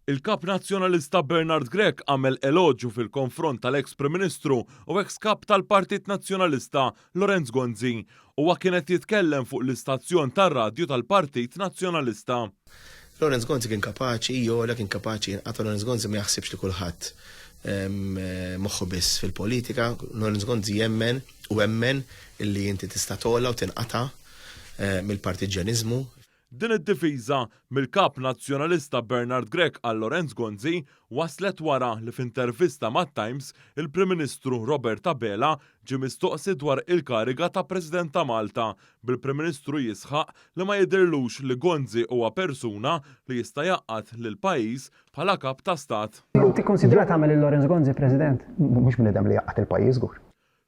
Il-kap nazzjonalista Bernard Grech għamel eloġu fil-konfront tal-eks Prim Ministru u eks-kap tal-Partit Nazzjonalista Lorenz Gonzi u kienet jitkellem fuq l-istazzjon tar-radju tal-Partit Nazzjonalista. Lorenz Gonzi kien kapaċi, jola kien kapaċi, għata Lorenz Gonzi ma jaħsibx li kulħadd moħħu biss fil-politika. Lorenz Gonzi jemmen illi inti tista' tola u tinqata' mill-partiġjanizmu. Din id-difiża mill-kap nazzjonalista Bernard Grech għal Lorenz Gonzi waslet wara li f'intervista mat-Times il-Prim Ministru Robert Abela ġie mistoqsi dwar il-kariga ta' President ta' Malta bil-Prim Ministru jisħaq li ma jidhirlux li Gonzi huwa persuna li jista' jaqqad lil pajjiż bħala kap ta' stat. Inti konsidrat tagħmel il-Lorenz Gonzi President? Mhux bniedem li jaqqat il-pajjiż żgur.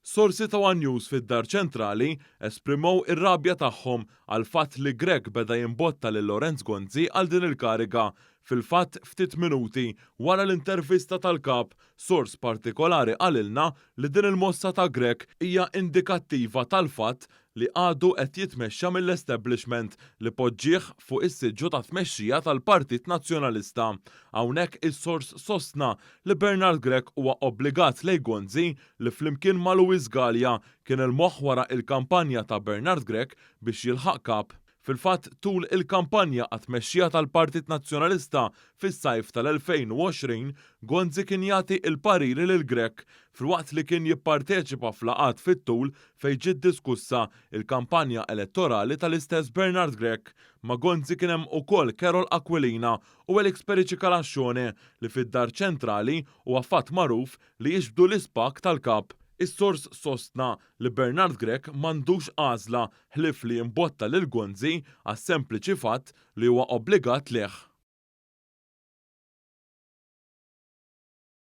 Sorsi ta' One News fid-Dar Ċentrali esprimow ir-rabja tagħhom għal fatt li Grech beda jimbotta lil Lorenz Gonzi għal din il-kariga. Fil-fatt ftit minuti wara l-intervista tal-kap, sors partikolari għalilna li din il-mossa ta' Grech hija indikattiva tal-fatt li għadu qed jitmexxa mill-establishment li poġġih fuq is-siġġu ta' tmexxija tal-Partit Nazzjonalista. Hawnhekk is-sors sostna li Bernard Grech huwa obbligat lejn Gonzi li flimkien ma' Luis Gallia kien il-moħħ wara il-kampanja ta' Bernard Grech biex jilħaq kap. Fil-fatt tul il-kampanja għat-tmexxija tal-Partit Nazzjonalista fis-sajf tal-2020, Gonzi kien jagħti il-pariri lil Grech filwaqt li kien jipparteċipa f'laqat fit-tul fejn ġiet diskussa il-kampanja elettorali tal-istess Bernard Grech. Ma' Gonzi kien hemm ukoll Carol Aquilina u Elix Pericikalaxxone li fid-Dar Ċentrali huwa fatt magħruf li jixbdu l-ispak tal-kap. Is-sors sostna li Bernard Grech m'għandux għażla ħlief li jimbotta lil Gonzi għas-sempliċi fatt li huwa obbligat lih.